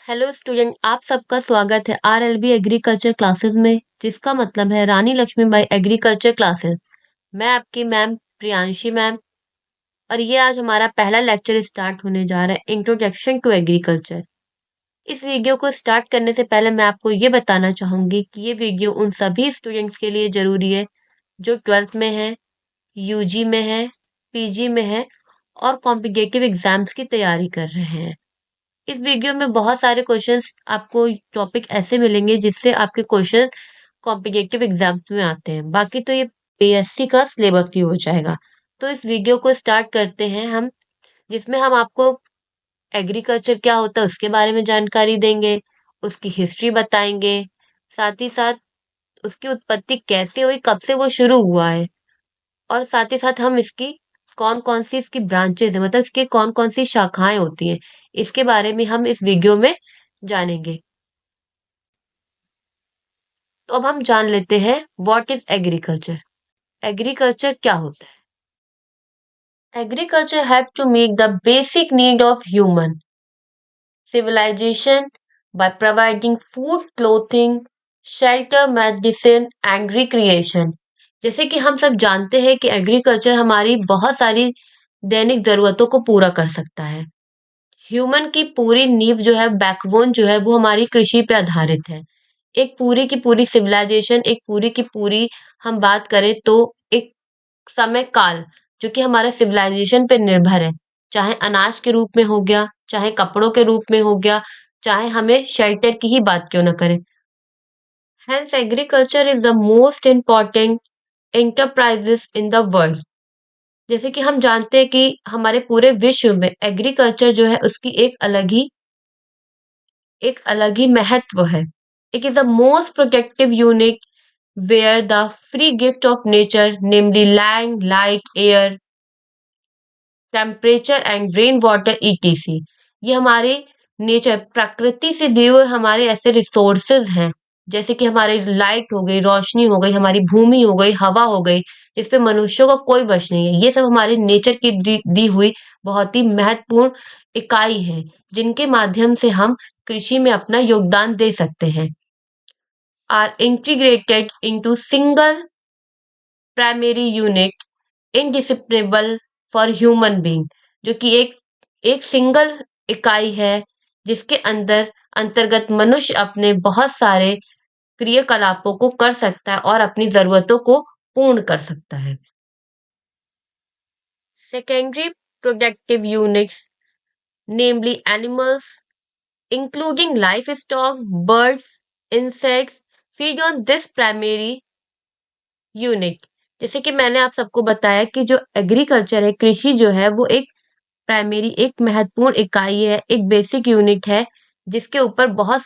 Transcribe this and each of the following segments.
Hello student, आप सबका स्वागत है आरएलबी एग्रीकल्चर क्लासेस में, जिसका मतलब है रानी लक्ष्मीबाई एग्रीकल्चर क्लासेस। मैं आपकी मैम प्रियांशी मैम, और ये आज हमारा पहला लेक्चर स्टार्ट होने जा रहा है, इंट्रोडक्शन टू एग्रीकल्चर। इस वीडियो को स्टार्ट करने से पहले मैं आपको ये बताना चाहूंगी कि ये वीडियो उन सभी स्टूडेंट्स के लिए जरूरी है जो 12th में है, यूजी में है, पीजी में है और कॉम्पिटिटिव एग्जाम्स की तैयारी कर रहे हैं। इस वीडियो में बहुत सारे क्वेश्चंस आपको टॉपिक ऐसे मिलेंगे जिससे आपके क्वेश्चन कॉम्पिटिटिव एग्जाम्स में आते हैं। बाकी तो ये पीएससी का सिलेबस ही हो जाएगा। तो इस वीडियो को स्टार्ट करते हैं हम, जिसमें हम आपको एग्रीकल्चर क्या होता है उसके बारे में जानकारी देंगे, उसकी हिस्ट्री बताएंगे, साथ ही साथ उसकी उत्पत्ति कैसे हुई, कब से वो शुरू हुआ है, और साथ ही साथ हम इसकी कौन कौन सी इसकी ब्रांचेस है, मतलब इसकी कौन कौन सी शाखाएं होती हैं, इसके बारे में हम इस वीडियो में जानेंगे। तो अब हम जान लेते हैं व्हाट इज एग्रीकल्चर। एग्रीकल्चर क्या होता है? Agriculture have to meet the basic need of human civilization by providing food, clothing, shelter, medicine and recreation। जैसे कि हम सब जानते हैं कि एग्रीकल्चर हमारी बहुत सारी दैनिक जरूरतों को पूरा कर सकता है। ह्यूमन की पूरी नींव जो है, बैकबोन जो है, वो हमारी कृषि पे आधारित है। एक पूरी की पूरी सिविलाइजेशन, एक पूरी की पूरी हम बात करें तो एक समय काल जो कि हमारा सिविलाइजेशन पे निर्भर है, चाहे अनाज के रूप में हो गया, चाहे कपड़ों के रूप में हो गया, चाहे हमें शेल्टर की ही बात क्यों ना करें। Hence, agriculture is the most important enterprises in the world। जैसे कि हम जानते हैं कि हमारे पूरे विश्व में एग्रीकल्चर जो है उसकी एक अलग ही महत्व है। It is the most protective unit where the free gift of nature namely land, light, air, temperature and rain water etc. ये हमारे नेचर, प्रकृति से दिए हुए हमारे ऐसे रिसोर्सेज हैं, जैसे कि हमारी लाइट हो गई, रोशनी हो गई, हमारी भूमि हो गई, हवा हो गई, जिसपे मनुष्यों का कोई वश नहीं है। ये सब हमारे नेचर की दी हुई बहुत ही महत्वपूर्ण इकाई है, जिनके माध्यम से हम कृषि में अपना योगदान दे सकते हैं। Are integrated into single primary unit indisciplinable for human being, जो कि एक सिंगल इकाई है जिसके अंतर्गत मनुष्य अपने बहुत सारे क्रियाकलापों को कर सकता है और अपनी जरूरतों को पूर्ण कर सकता है। Secondary productive units namely animals including life stock, birds, insects feed on this primary unit. जैसे कि मैंने आप सबको बताया कि जो एग्रीकल्चर है, कृषि जो है, वो एक प्राइमरी, एक महत्वपूर्ण इकाई है, एक बेसिक यूनिट है, जिसके ऊपर बहुत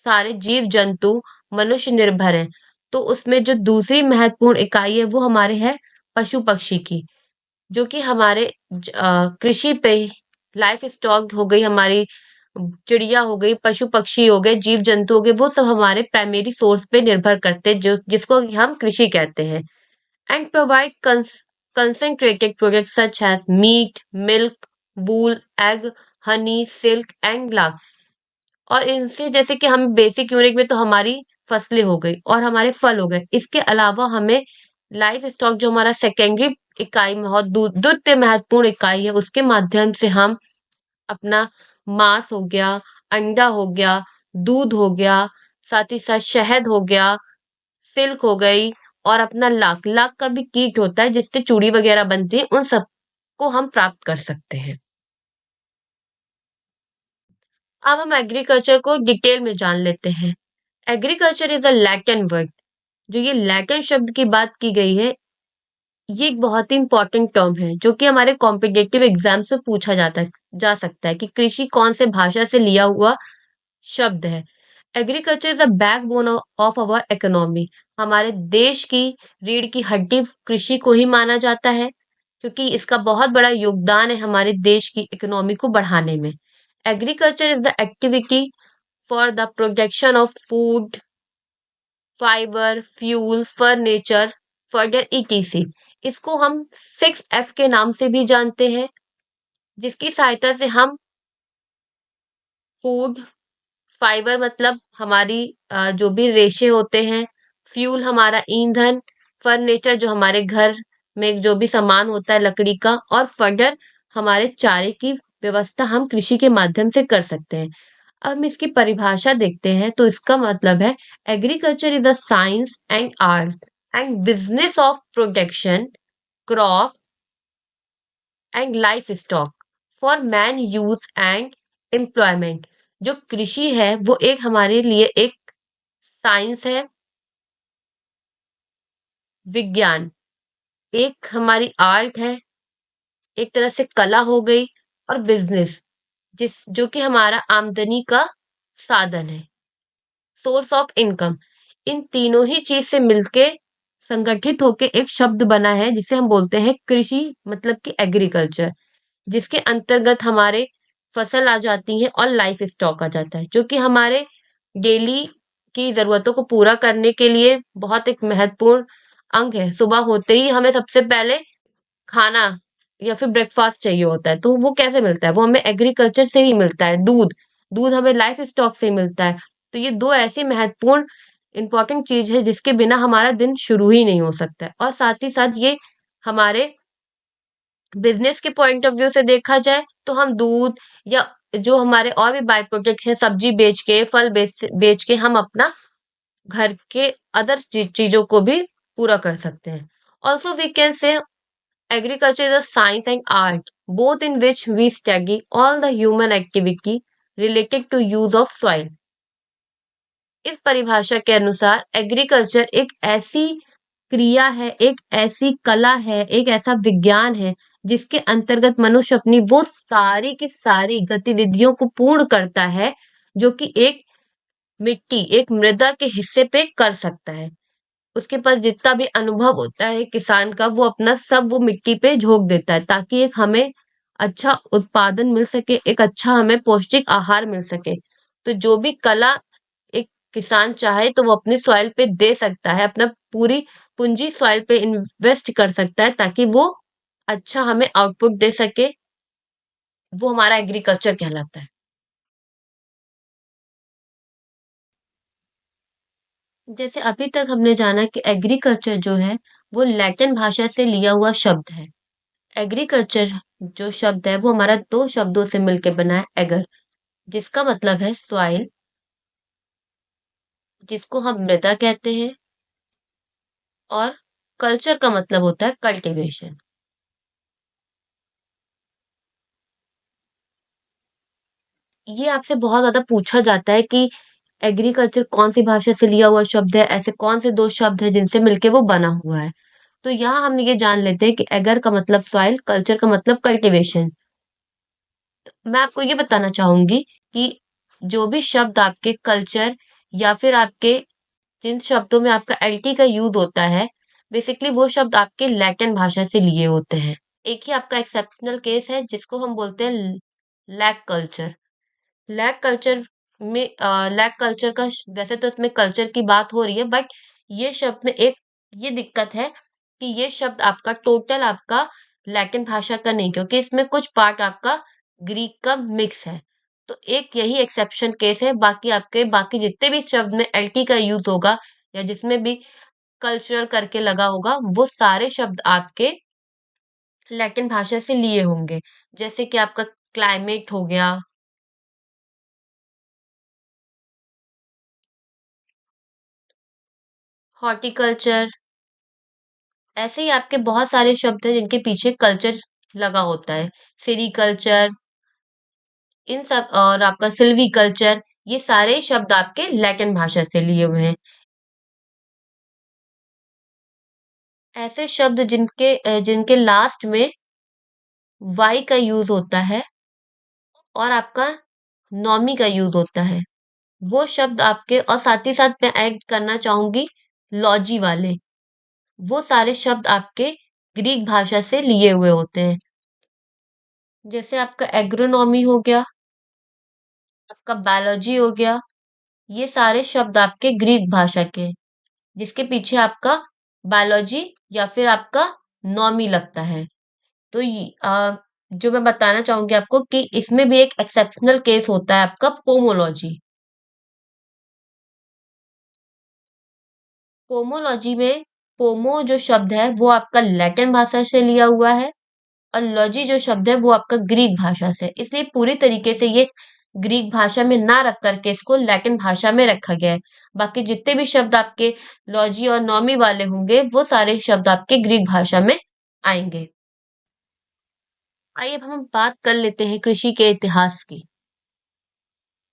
सारे जीव जंतु, मनुष्य निर्भर है। तो उसमें जो दूसरी महत्वपूर्ण इकाई है वो हमारे है पशु पक्षी की, जो कि हमारे कृषि पे लाइफ स्टॉक हो गई, हमारी चिड़िया हो गई, पशु पक्षी हो गए, जीव जंतु हो गए, वो सब हमारे प्राइमरी सोर्स पे निर्भर करते हैं, जो जिसको हम कृषि कहते हैं। And provide concentrated products such as meat, milk, wool, egg, honey, silk and glass। और इनसे जैसे कि हम बेसिक यूनिट में तो हमारी फसलें हो गई और हमारे फल हो गए, इसके अलावा हमें लाइफ स्टॉक जो हमारा सेकेंडरी इकाई में हो, द्वितीय महत्वपूर्ण इकाई है, उसके माध्यम से हम अपना मांस हो गया, अंडा हो गया, दूध हो गया, साथ ही साथ शहद हो गया, सिल्क हो गई, और अपना लाख लाख का भी कीट होता है जिससे चूड़ी वगैरह बनती है, उन सब को हम प्राप्त कर सकते हैं। अब हम एग्रीकल्चर को डिटेल में जान लेते हैं। Agriculture is a Latin word. जो ये लैटिन शब्द की बात की गई है, ये एक बहुत ही इंपॉर्टेंट टर्म है जो कि हमारे कॉम्पिटिटिव एग्जाम से पूछा जा सकता है कि कृषि कौन से भाषा से लिया हुआ शब्द है। Agriculture is the backbone of our economy. हमारे देश की रीढ़ की हड्डी कृषि को ही माना जाता है, क्योंकि इसका बहुत बड़ा योगदान है हमारे देश की इकोनॉमी को बढ़ाने में। Agriculture is the activity for the production of food, fibre, fuel, furniture, further etc. इसको हम 6F के नाम से भी जानते हैं, जिसकी सहायता से हम फूड, फाइबर मतलब हमारी जो भी रेशे होते हैं, फ्यूल हमारा ईंधन, फर्नीचर जो हमारे घर में जो भी सामान होता है लकड़ी का, और फडर हमारे चारे की व्यवस्था हम कृषि के माध्यम से कर सकते हैं। अब हम इसकी परिभाषा देखते हैं तो इसका मतलब है agriculture is a science and art and business of protection crop and life stock for man use and employment. जो कृषि है वो एक हमारे लिए एक साइंस है, विज्ञान, एक हमारी आर्ट है, एक तरह से कला हो गई, और बिजनेस जिस जो कि हमारा आमदनी का साधन है, सोर्स ऑफ इनकम। इन तीनों ही चीज से मिलके संगठित होके एक शब्द बना है जिसे हम बोलते हैं कृषि, मतलब कि एग्रीकल्चर, जिसके अंतर्गत हमारे फसल आ जाती है और लाइफ स्टॉक आ जाता है, जो कि हमारे डेली की जरूरतों को पूरा करने के लिए बहुत एक महत्वपूर्ण अंग है। सुबह होते ही हमें सबसे पहले खाना या फिर ब्रेकफास्ट चाहिए होता है, तो वो कैसे मिलता है? वो हमें एग्रीकल्चर से ही मिलता है। दूध, दूध हमें लाइफ स्टॉक से ही मिलता है। तो ये दो ऐसी महत्वपूर्ण इंपॉर्टेंट चीज है जिसके बिना हमारा दिन शुरू ही नहीं हो सकता है। और साथ ही साथ ये हमारे बिजनेस के पॉइंट ऑफ व्यू से देखा जाए तो हम दूध या जो हमारे और भी बाय प्रोडक्ट है, सब्जी बेच के, फल बेच बेच के हम अपना घर के अदर चीजों को भी पूरा कर सकते हैं। Also we can say agriculture is a science and art, both in which we study all the human activity related to use of soil. इस परिभाषा के अनुसार एग्रीकल्चर एक ऐसी क्रिया है, एक ऐसी कला है, एक ऐसा विज्ञान है जिसके अंतर्गत मनुष्य अपनी वो सारी की सारी गतिविधियों को पूर्ण करता है जो कि एक मिट्टी, एक मृदा के हिस्से पे कर सकता है। उसके पास जितना भी अनुभव होता है किसान का, वो अपना सब वो मिट्टी पे झोंक देता है ताकि एक हमें अच्छा उत्पादन मिल सके, एक अच्छा हमें पौष्टिक आहार मिल सके। तो जो भी कला एक किसान चाहे तो वो अपने सॉइल पे दे सकता है, अपना पूरी पूंजी सॉइल पे इन्वेस्ट कर सकता है ताकि वो अच्छा हमें आउटपुट दे सके। वो हमारा एग्रीकल्चर कहलाता है। जैसे अभी तक हमने जाना कि एग्रीकल्चर जो है वो लैटिन भाषा से लिया हुआ शब्द है। एग्रीकल्चर जो शब्द है वो हमारा दो शब्दों से मिलकर बना है, एगर, जिसका मतलब है सॉइल, जिसको हम मृदा कहते हैं, और कल्चर का मतलब होता है कल्टीवेशन। ये आपसे बहुत ज्यादा पूछा जाता है कि एग्रीकल्चर कौन सी भाषा से लिया हुआ शब्द है, ऐसे कौन से दो शब्द है जिनसे मिलके वो बना हुआ है। तो यहाँ हम ये जान लेते हैं कि एगर का मतलब सॉइल, कल्चर का मतलब कल्टीवेशन। मैं आपको ये बताना चाहूंगी कि जो भी शब्द आपके कल्चर या फिर आपके जिन शब्दों में आपका एलटी का यूज होता है, बेसिकली वो शब्द आपके लैटिन भाषा से लिए होते हैं। एक ही आपका एक्सेप्शनल केस है जिसको हम बोलते हैं लैक कल्चर। लैक कल्चर में लैक कल्चर का वैसे तो इसमें कल्चर की बात हो रही है, बट ये शब्द में एक ये दिक्कत है कि ये शब्द आपका टोटल आपका लैटिन भाषा का नहीं, क्योंकि इसमें कुछ पार्ट आपका ग्रीक का मिक्स है। तो एक यही एक्सेप्शन केस है, बाकी आपके बाकी जितने भी शब्द में एलटी का यूज होगा या जिसमें भी कल्चरल करके लगा होगा, वो सारे शब्द आपके लैटिन भाषा से लिए होंगे। जैसे कि आपका क्लाइमेट हो गया, हॉर्टिकल्चर, ऐसे ही आपके बहुत सारे शब्द हैं जिनके पीछे कल्चर लगा होता है। सेरीकल्चर, इन सब, और आपका सिल्वी कल्चर, ये सारे शब्द आपके लैटिन भाषा से लिए हुए हैं। ऐसे शब्द जिनके लास्ट में वाई का यूज होता है और आपका नॉमी का यूज होता है, वो शब्द आपके, और साथ ही साथ मैं ऐड करना चाहूंगी लॉजी वाले, वो सारे शब्द आपके ग्रीक भाषा से लिए हुए होते हैं। जैसे आपका एग्रोनॉमी हो गया, आपका बायोलॉजी हो गया, ये सारे शब्द आपके ग्रीक भाषा के हैं, जिसके पीछे आपका बायोलॉजी या फिर आपका नॉमी लगता है। तो जो मैं बताना चाहूंगी आपको कि इसमें भी एक एक्सेप्शनल केस होता है आपका पोमोलॉजी। पोमोलॉजी में पोमो जो शब्द है वो आपका लैटिन भाषा से लिया हुआ है और लॉजी जो शब्द है वो आपका ग्रीक भाषा से, इसलिए पूरी तरीके से ये ग्रीक भाषा में ना रख करके इसको लैटिन भाषा में रखा गया है। बाकी जितने भी शब्द आपके लॉजी और नॉमी वाले होंगे वो सारे शब्द आपके ग्रीक भाषा में आएंगे। आइए अब हम बात कर लेते हैं कृषि के इतिहास की।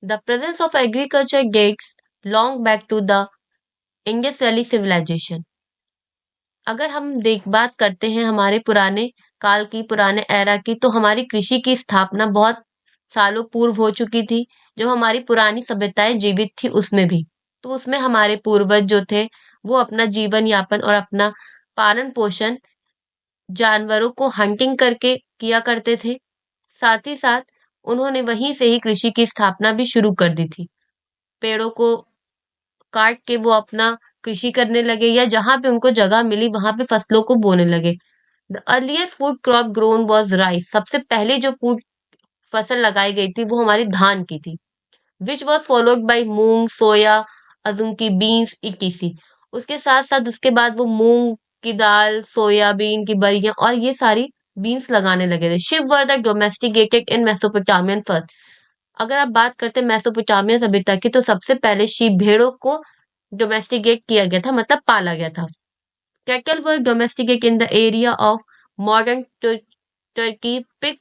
The presence of agriculture dates long back to the Indus valley civilization. अगर हम देख बात करते हैं हमारे पुराने काल की, पुराने एरा की, तो हमारी कृषि की स्थापना बहुत सालों पूर्व हो चुकी थी। जो हमारी पुरानी सभ्यताएं जीवित थी उसमें भी, तो उसमें हमारे पूर्वज जो थे वो अपना जीवन यापन और अपना पालन पोषण जानवरों को हंटिंग करके किया करते थे। साथ ही साथ उन्होंने वहीं से ही कृषि की स्थापना भी शुरू कर दी थी। पेड़ों को काट के वो अपना कृषि करने लगे या जहां पे उनको जगह मिली वहां पे फसलों को बोने लगे। The earliest food crop grown was rice. सबसे पहले जो फूड फसल लगाई गई थी वो हमारी धान की थी। विच वॉज फॉलोड बाई मूंग, सोया, अजुम की बीन्स इटीसी। उसके साथ साथ उसके बाद वो मूंग की दाल, सोयाबीन की बरियां और ये सारी बीन्स लगाने लगे थे। Ship were the domesticated in Mesopotamian first. अगर आप बात करते हैं मेसोपोटामिया सभ्यता की, तो सबसे पहले शीप भेड़ों को डोमेस्टिकेट किया गया था, मतलब पाला गया था। Cattle were domesticate in the area of modern Turkey. Pig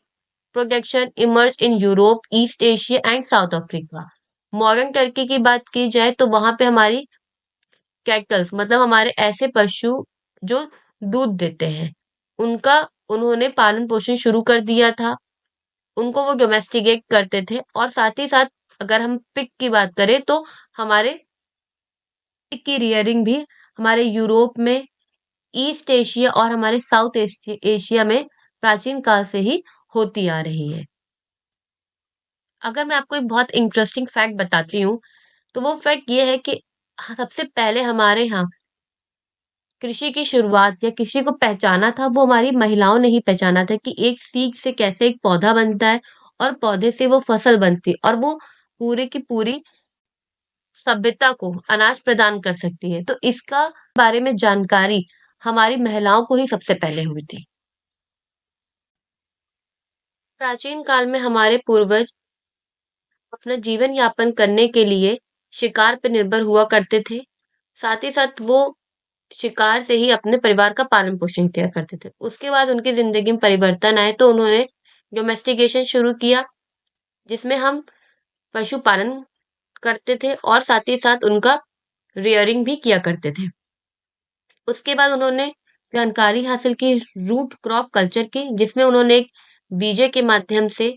production emerge in Europe, east Asia and south Africa. Modern Turkey की बात की जाए तो वहां पे हमारी कैटल्स, मतलब हमारे ऐसे पशु जो दूध देते हैं, उनका उन्होंने पालन पोषण शुरू कर दिया था। उनको वो डोमेस्टिकेट करते थे और साथ ही साथ अगर हम पिग की बात करें तो हमारे पिग की रियरिंग भी हमारे यूरोप में, ईस्ट एशिया और हमारे साउथ एशिया में प्राचीन काल से ही होती आ रही है। अगर मैं आपको एक बहुत इंटरेस्टिंग फैक्ट बताती हूँ, तो वो फैक्ट ये है कि सबसे पहले हमारे यहाँ कृषि की शुरुआत या कृषि को पहचाना था वो हमारी महिलाओं ने ही पहचाना था कि एक सीड से कैसे एक पौधा बनता है और पौधे से वो फसल बनती है और वो पूरे की पूरी सभ्यता को अनाज प्रदान कर सकती है। तो इसका बारे में जानकारी हमारी महिलाओं को ही सबसे पहले हुई थी। प्राचीन काल में हमारे पूर्वज अपना जीवन यापन करने के लिए शिकार पर निर्भर हुआ करते थे। साथ ही साथ वो शिकार से ही अपने परिवार का पालन पोषण किया करते थे। उसके बाद उनकी जिंदगी में परिवर्तन आए तो उन्होंने डोमेस्टिकेशन शुरू किया, जिसमें हम पशुपालन करते थे और साथ ही साथ उनका रियरिंग भी किया करते थे। उसके बाद उन्होंने जानकारी हासिल की रूट क्रॉप कल्चर की, जिसमें उन्होंने एक बीजे के माध्यम से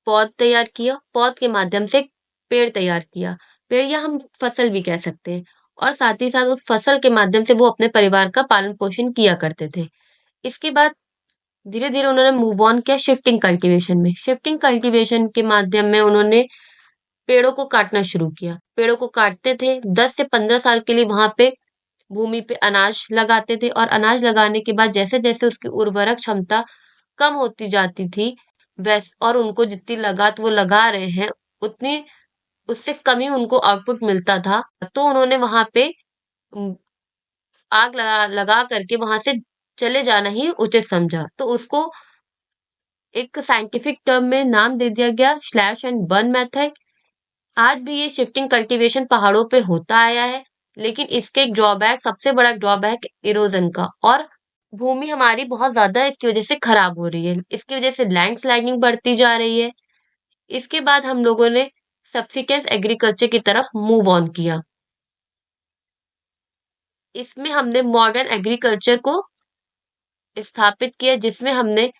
पौध तैयार किया, पौध के माध्यम से पेड़ तैयार किया। पेड़ या हम फसल भी कह सकते हैं। और साथ ही साथ उस फसल के माध्यम से वो अपने परिवार का पालन पोषण किया करते थे। इसके बाद धीरे धीरे उन्होंने मूव ऑन किया शिफ्टिंग कल्टीवेशन में। शिफ्टिंग कल्टीवेशन के माध्यम में उन्होंने पेड़ों को काटना शुरू किया। पेड़ों को काटते थे, 10 से 15 साल के लिए वहां पे भूमि पे अनाज लगाते थे और अनाज लगाने के बाद जैसे जैसे उसकी उर्वरक क्षमता कम होती जाती थी, वैस और उनको जितनी लगात वो लगा रहे हैं उतनी उससे कम ही उनको आउटपुट मिलता था। तो उन्होंने वहां पे उम, आग लगा लगा करके वहां से चले जाना ही उचित समझा। तो उसको एक साइंटिफिक टर्म में नाम दे दिया गया स्लैश एंड बर्न मेथड। आज भी ये शिफ्टिंग कल्टीवेशन पहाड़ों पे होता आया है, लेकिन इसके एक ड्रॉबैक, सबसे बड़ा ड्रॉबैक इरोजन का, और भूमि हमारी बहुत ज्यादा इसकी वजह से खराब हो रही है। इसकी वजह से लैंडस्लाइडिंग बढ़ती जा रही है। इसके बाद हम लोगों ने सब्सिस्टेंस एग्रीकल्चर की तरफ मूव ऑन किया। इसमें हमने मॉडर्न एग्रीकल्चर को स्थापित किया, जिसमें हमने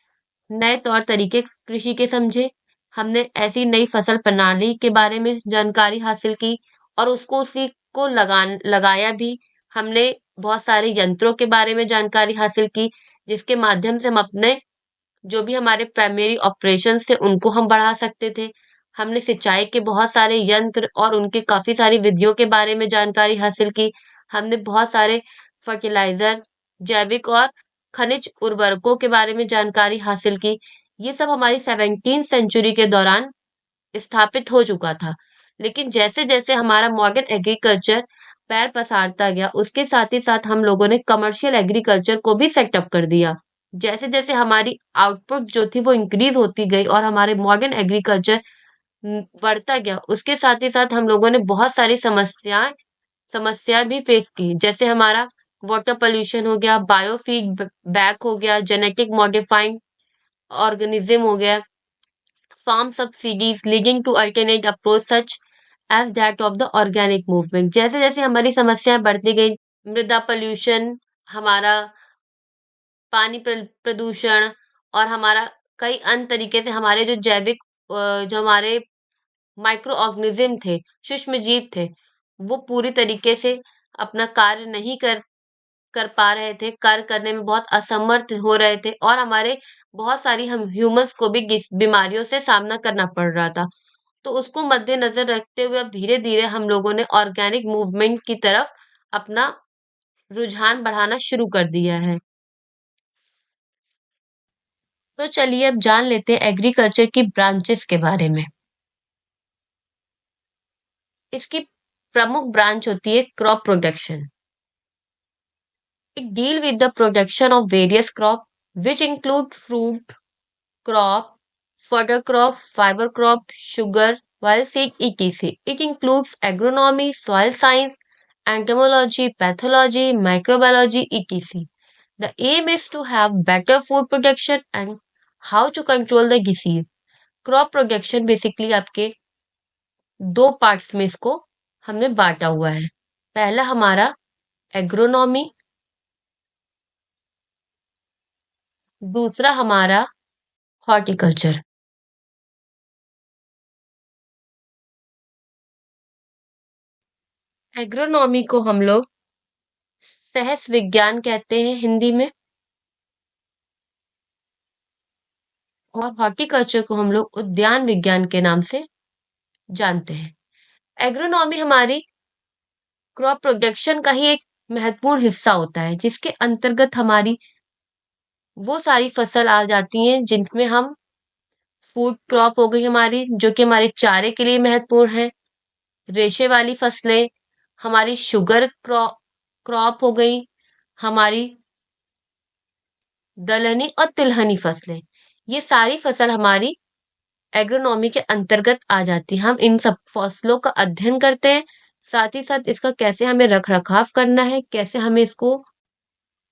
नए तौर तरीके कृषि के समझे। हमने ऐसी नई फसल प्रणाली के बारे में जानकारी हासिल की और उसको उसी को लगाया भी। हमने बहुत सारे यंत्रों के बारे में जानकारी हासिल की, जिसके माध्यम से हम अपने जो भी हमारे प्राइमरी ऑपरेशन से उनको हम बढ़ा सकते थे। हमने सिंचाई के बहुत सारे यंत्र और उनके काफी सारी विधियों के बारे में जानकारी हासिल की। हमने बहुत सारे फर्टिलाइजर, जैविक और खनिज उर्वरकों के बारे में जानकारी हासिल की। ये सब हमारी 17th सेंचुरी के दौरान स्थापित हो चुका था। लेकिन जैसे जैसे हमारा मॉडर्न एग्रीकल्चर पैर पसारता गया, उसके साथ ही साथ हम लोगों ने कमर्शियल एग्रीकल्चर को भी सेटअप कर दिया। जैसे-जैसे हमारी आउटपुट जो थी वो इंक्रीज़ होती गई और हमारे मॉडर्न एग्रीकल्चर बढ़ता गया, उसके साथ ही साथ हम लोगों ने बहुत सारी समस्याएँ भी फेस की। जैसे हमारा वाटर पॉल्यूशन हो गया, बायोफीड बैक हो गया, जेनेटिक मॉडिफाइंग ऑर्गेनिज्म हो गया, farm subsidies leading to alternate approach such as that of the organic movement। जैसे जैसे हमारी समस्याएं बढ़ती गई, मृदा पोल्यूशन, हमारा पानी प्रदूषण और हमारा कई अन्य तरीके से हमारे जो जैविक जो हमारे माइक्रो ऑर्गेनिज्म थे, सूक्ष्म जीव थे, वो पूरी तरीके से अपना कार्य नहीं कर कर पा रहे थे, कार्य करने में बहुत असमर्थ हो रहे थे और हमारे बहुत सारी हम ह्यूमन्स को भी बीमारियों से सामना करना पड़ रहा था। तो उसको मद्देनजर रखते हुए अब धीरे-धीरे हम लोगों ने ऑर्गेनिक मूवमेंट की तरफ अपना रुझान बढ़ाना शुरू कर दिया है। तो चलिए अब जान लेते हैं एग्रीकल्चर की ब्रांचेस के बारे में। इसकी प्रमुख ब्रांच होती है crop production. It deal with the production of various crop which include fruit crop, fodder crop, fiber crop, sugar, while seed etc. It includes agronomy, soil science, entomology, pathology, microbiology etc. The aim is to have better food production and how to control the disease. Crop production basically आपके दो parts में इसको हमने बांटा हुआ है। पहला हमारा एग्रोनॉमी, दूसरा हमारा हॉर्टिकल्चर। एग्रोनॉमी को हम लोग सहस विज्ञान कहते हैं हिंदी में और हॉर्टिकल्चर को हम लोग उद्यान विज्ञान के नाम से जानते हैं। एग्रोनॉमी हमारी क्रॉप प्रोडक्शन का ही एक महत्वपूर्ण हिस्सा होता है जिसके अंतर्गत हमारी वो सारी फसल आ जाती हैं जिनमें हम फूड क्रॉप हो गई हमारी जो कि हमारे चारे के लिए महत्वपूर्ण है, रेशे वाली फसलें, हमारी शुगर क्रॉप हो गई, हमारी दलहनी और तिलहनी फसलें। ये सारी फसल हमारी एग्रोनॉमी के अंतर्गत आ जाती है। हम इन सब फसलों का अध्ययन करते हैं, साथ ही साथ इसका कैसे हमें रख-रखाव करना है, कैसे हमें इसको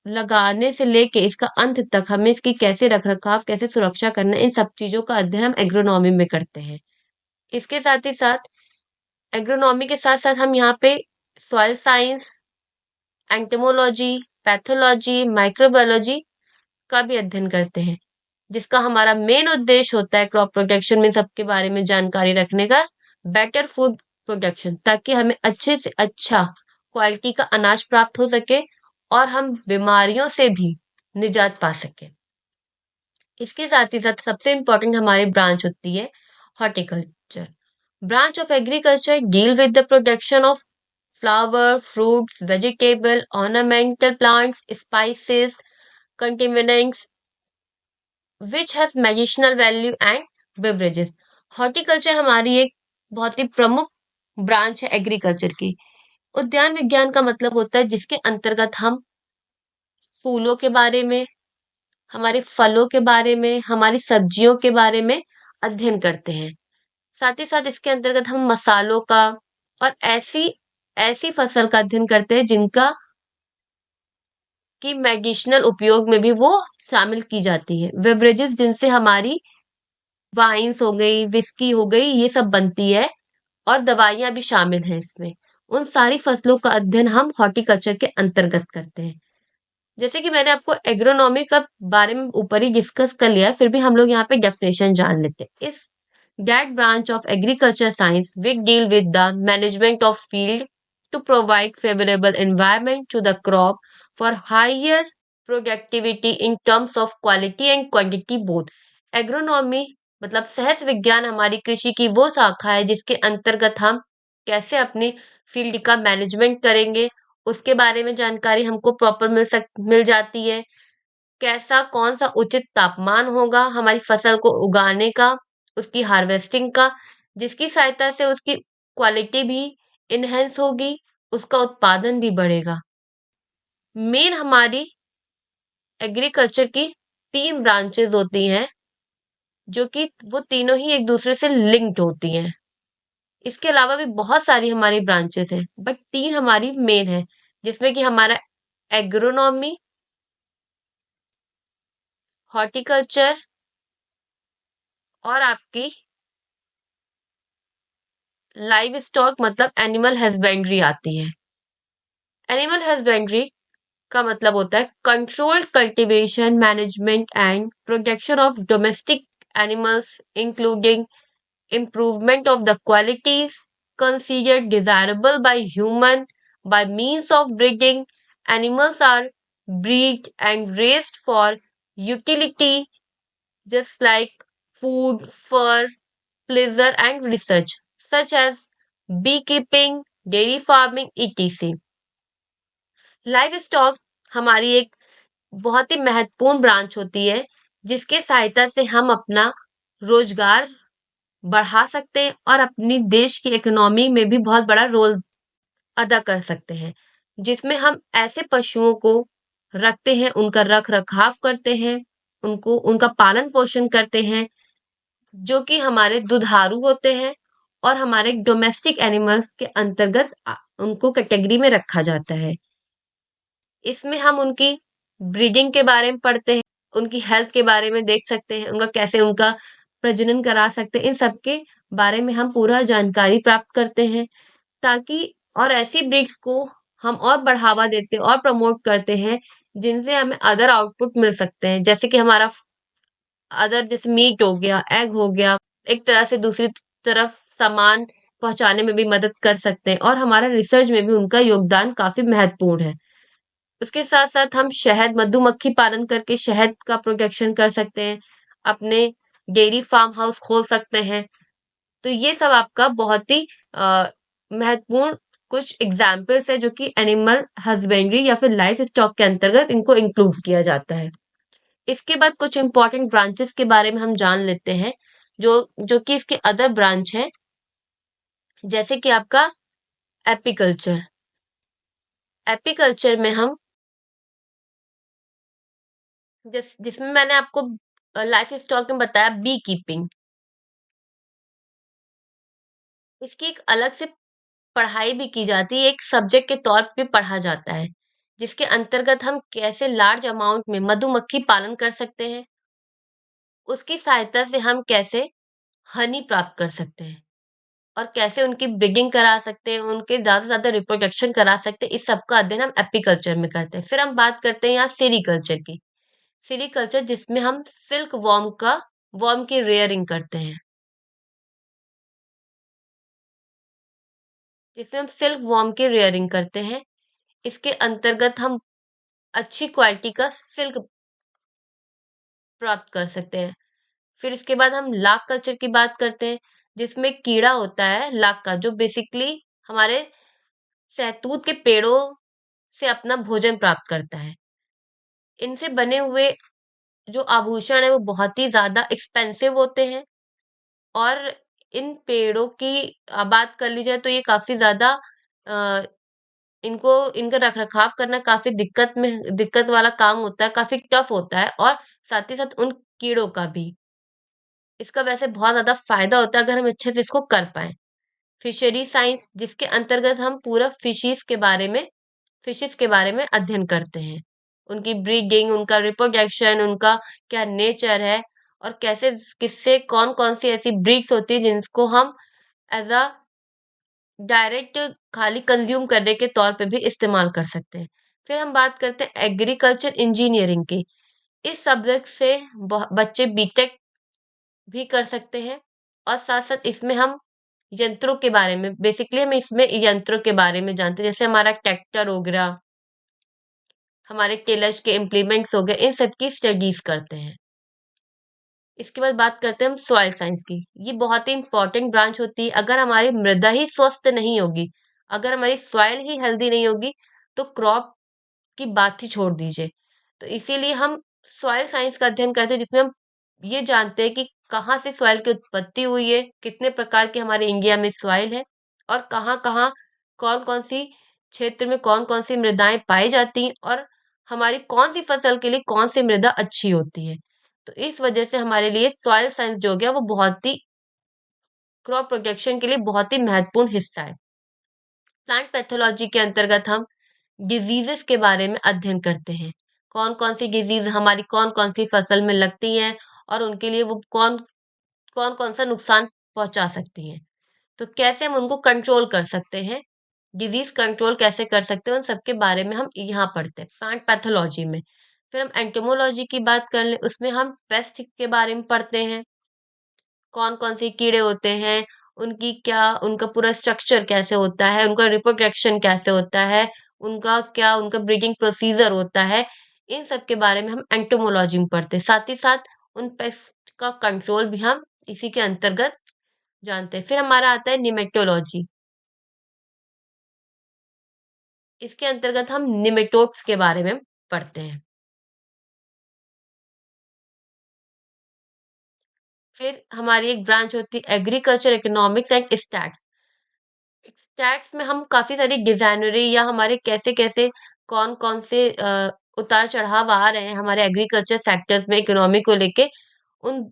लगाने से लेके इसका अंत तक हमें इसकी कैसे रख-रखाव, कैसे सुरक्षा करना है, इन सब चीज़ों का अध्ययन हम एग्रोनॉमी में करते हैं। इसके साथ ही साथ एग्रोनॉमी के साथ-साथ हम यहाँ पे soil science, entomology, pathology, microbiology का भी अध्ययन करते हैं, जिसका हमारा मेन उद्देश्य होता है क्रॉप प्रोटेक्शन में सबके बारे में जानकारी रखने का, बेटर फूड प्रोडक्शन, ताकि हमें अच्छे से अच्छा क्वालिटी का अनाज प्राप्त हो सके और हम बीमारियों से भी निजात पा सके। इसके साथ ही साथ सबसे इम्पोर्टेंट हमारी ब्रांच होती है horticulture. Branch of agriculture deal with the production of flower, fruits, vegetable, ornamental plants, spices, contaminants which has medicinal value and beverages. Horticulture हमारी एक बहुत ही प्रमुख ब्रांच है एग्रीकल्चर की। उद्यान विज्ञान का मतलब होता है जिसके अंतर्गत हम फूलों के बारे में, हमारे फलों के बारे में, हमारी सब्जियों के बारे में अध्ययन करते हैं। साथ ही साथ इसके अंतर्गत हम मसालों का और ऐसी ऐसी फसल का अध्ययन करते हैं जिनका की मेडिसिनल उपयोग में भी वो शामिल की जाती है। बेवरेजेस जिनसे हमारी वाइन्स हो गई, विस्की हो गई, ये सब बनती है और दवाइयाँ भी शामिल हैं इसमें। उन सारी फसलों का अध्ययन हम हॉर्टिकल्चर के अंतर्गत करते हैं। जैसे कि मैंने आपको एग्रोनॉमी का बारे में ऊपर ही डिस्कस कर लिया है, फिर भी हम लोग यहाँ पे डेफिनेशन जान लेते हैं। इस that branch of agriculture science which deal with the management of field to provide favorable environment to the crop for higher productivity in terms of quality and quantity both। Agronomy मतलब सहज विज्ञान हमारी कृषि की वो शाखा है जिसके अंतर्गत हम कैसे अपनी फील्ड का मैनेजमेंट करेंगे उसके बारे में जानकारी हमको प्रॉपर मिल जाती है। कैसा कौन सा उचित तापमान होगा हमारी फसल को उगाने का, उसकी हार्वेस्टिंग का, जिसकी सहायता से उसकी क्वालिटी भी इनहेंस होगी, उसका उत्पादन भी बढ़ेगा। मेन हमारी एग्रीकल्चर की 3 ब्रांचेस होती हैं, जो कि वो तीनों ही एक दूसरे से लिंक्ड होती हैं। इसके अलावा भी बहुत सारी हमारी ब्रांचेस हैं, बट 3 हमारी मेन है, जिसमें कि हमारा एग्रोनॉमी, हॉर्टिकल्चर और आपकी लाइव स्टॉक मतलब एनिमल हस्बेंड्री आती है। एनिमल हस्बेंड्री का मतलब होता है controlled cultivation, management and protection of domestic animals, including improvement of the qualities considered desirable by human by means of breeding. Animals are bred and raised for utility, just like food, fur, pleasure, and research, such as beekeeping, dairy farming, etc. Live stock हमारी एक बहुत ही महत्वपूर्ण branch होती है, जिसके सहायता से हम अपना रोजगार बढ़ा सकते हैं और अपनी देश की इकोनॉमी में भी बहुत बड़ा रोल अदा कर सकते हैं, जिसमें हम ऐसे पशुओं को रखते हैं, उनका रख रखाव करते हैं, उनको उनका पालन पोषण करते हैं, जो कि हमारे दुधारू होते हैं और हमारे डोमेस्टिक एनिमल्स के अंतर्गत उनको कैटेगरी में रखा जाता है। इसमें हम उनकी ब्रीडिंग के बारे में पढ़ते हैं, उनकी हेल्थ के बारे में देख सकते हैं, उनका कैसे उनका प्रजनन करा सकते हैं, इन सब के बारे में हम पूरा जानकारी प्राप्त करते हैं, ताकि और ऐसी ब्रीड्स को हम और बढ़ावा देते हैं और प्रमोट करते हैं, जिनसे हमें अदर आउटपुट मिल सकते हैं, जैसे कि हमारा अदर जैसे मीट हो गया, एग हो गया, एक तरह से दूसरी तरफ सामान पहुंचाने में भी मदद कर सकते हैं और हमारा रिसर्च में भी उनका योगदान काफी महत्वपूर्ण है। उसके साथ साथ हम शहद मधुमक्खी पालन करके शहद का प्रोडक्शन कर सकते हैं, अपने डेयरी फार्म हाउस खोल सकते हैं। तो ये सब आपका बहुत ही महत्वपूर्ण कुछ एग्जाम्पल्स है, जो कि एनिमल हस्बेंड्री या फिर लाइफ स्टॉक के अंतर्गत इनको इंक्लूड किया जाता है। इसके बाद कुछ इंपॉर्टेंट ब्रांचेस के बारे में हम जान लेते हैं, जो जो कि इसके अदर ब्रांच है, जैसे कि आपका एपीकल्चर। एपीकल्चर में हम जिसमें मैंने आपको लाइफ स्टॉक में बताया बी कीपिंग, इसकी एक अलग से पढ़ाई भी की जाती है, एक सब्जेक्ट के तौर पे पढ़ा जाता है, जिसके अंतर्गत हम कैसे लार्ज अमाउंट में मधुमक्खी पालन कर सकते हैं, उसकी सहायता से हम कैसे हनी प्राप्त कर सकते हैं और कैसे उनकी ब्रीडिंग करा सकते हैं, उनके ज्यादा से ज्यादा रिप्रोडक्शन करा सकते हैं। इस सब का अध्ययन हम एपीकल्चर में करते हैं। फिर हम बात करते हैं यहाँ सेरीकल्चर की। सेरीकल्चर जिसमें हम सिल्क वर्म की रेयरिंग करते हैं, जिसमें हम सिल्क वर्म की रेयरिंग करते हैं। इसके अंतर्गत हम अच्छी क्वालिटी का सिल्क प्राप्त कर सकते हैं। फिर इसके बाद हम लाख कल्चर की बात करते हैं, जिसमें कीड़ा होता है लाख का, जो बेसिकली हमारे सहतूत के पेड़ों से अपना भोजन प्राप्त करता है। इनसे बने हुए जो आभूषण है वो बहुत ही ज्यादा एक्सपेंसिव होते हैं, और इन पेड़ों की बात कर ली जाए तो ये काफी ज्यादा अ, इनको इनका रख रखाव करना काफी दिक्कत वाला काम होता है, काफी टफ होता है, और साथ ही साथ उन कीड़ों का भी इसका वैसे बहुत ज्यादा फायदा होता है अगर हम अच्छे से इसको कर पाए। फिशरी साइंस जिसके अंतर्गत हम पूरा फिशेस के बारे में अध्ययन करते हैं, उनकी ब्रीडिंग, उनका रिप्रोडक्शन, उनका क्या नेचर है, और कैसे किससे कौन कौन सी ऐसी ब्रीड्स होती है जिनको हम एज अ डायरेक्ट खाली कंज्यूम करने के तौर पे भी इस्तेमाल कर सकते हैं। फिर हम बात करते हैं एग्रीकल्चर इंजीनियरिंग की। इस सब्जेक्ट से बच्चे बीटेक भी कर सकते हैं, और साथ साथ इसमें हम यंत्रों के बारे में बेसिकली हम इसमें यंत्रों के बारे में जानते हैं, जैसे हमारा ट्रैक्टर हो गया, हमारे टेलर्स के इम्प्लीमेंट्स हो गए, इन सब की स्टडीज करते हैं। इसके बाद बात करते हैं हम सॉइल साइंस की। ये बहुत ही इंपॉर्टेंट ब्रांच होती है। अगर हमारी मृदा ही स्वस्थ नहीं होगी, अगर हमारी सॉइल ही हेल्दी नहीं होगी, तो क्रॉप की बात ही छोड़ दीजिए। तो इसीलिए हम सॉइल साइंस का अध्ययन करते हैं, जिसमें हम ये जानते हैं कि कहाँ से सॉइल की उत्पत्ति हुई है, कितने प्रकार के हमारे इंडिया में सॉइल है, और कहाँ कहाँ कौन कौन सी क्षेत्र में कौन कौन सी मृदाएं पाई जाती हैं और हमारी कौन सी फसल के लिए कौन सी मृदा अच्छी होती है। तो इस वजह से हमारे लिए सॉइल साइंस जो हो गया वो बहुत ही क्रॉप प्रोटेक्शन के लिए बहुत ही महत्वपूर्ण हिस्सा है। प्लांट पैथोलॉजी के अंतर्गत हम डिजीजेस के बारे में अध्ययन करते हैं। कौन कौन सी डिजीज हमारी कौन कौन सी फसल में लगती हैं और उनके लिए वो कौन कौन कौन सा नुकसान पहुंचा सकती हैं। तो कैसे हम उनको कंट्रोल कर सकते हैं, डिजीज कंट्रोल कैसे कर सकते हैं, उन सबके बारे में हम यहाँ पढ़ते हैं प्लांट पैथोलॉजी में। फिर हम एंटोमोलॉजी की बात कर ले, उसमें हम पेस्ट के बारे में पढ़ते हैं। कौन कौन से कीड़े होते हैं, उनकी क्या उनका पूरा स्ट्रक्चर कैसे होता है, उनका रिप्रोडक्शन कैसे होता है, उनका क्या उनका ब्रीडिंग प्रोसीजर होता है। इन सब के बारे में हम एंटोमोलॉजी में पढ़ते हैं। साथ ही साथ उन पेस्ट का कंट्रोल भी हम इसी के अंतर्गत जानते हैं। फिर हमारा आता है निमेटोलॉजी। इसके अंतर्गत हम निमेटोड्स के बारे में पढ़ते हैं। फिर हमारी एक ब्रांच होती है agriculture economics and stats. Stats में हम काफी सारी डिजाइनरी या हमारे कैसे कैसे कौन कौन से उतार चढ़ाव आ रहे हैं हमारे एग्रीकल्चर सेक्टर्स में इकोनॉमी को लेके, उन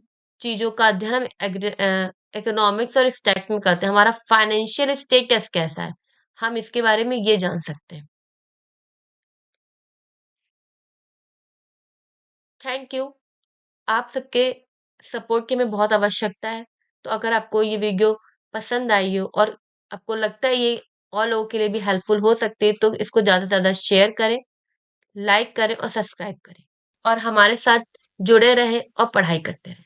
चीजों का अध्ययन हम इकोनॉमिक्स और स्टैट्स में करते हैं। हमारा फाइनेंशियल स्टेटस कैसा है, हम इसके बारे में ये जान सकते हैं। Thank you. आप सबके सपोर्ट की हमें बहुत आवश्यकता है। तो अगर आपको ये वीडियो पसंद आई हो और आपको लगता है ये और लोगों के लिए भी हेल्पफुल हो सकती है, तो इसको ज़्यादा से ज़्यादा शेयर करें, लाइक करें और सब्सक्राइब करें। और हमारे साथ जुड़े रहें और पढ़ाई करते रहें।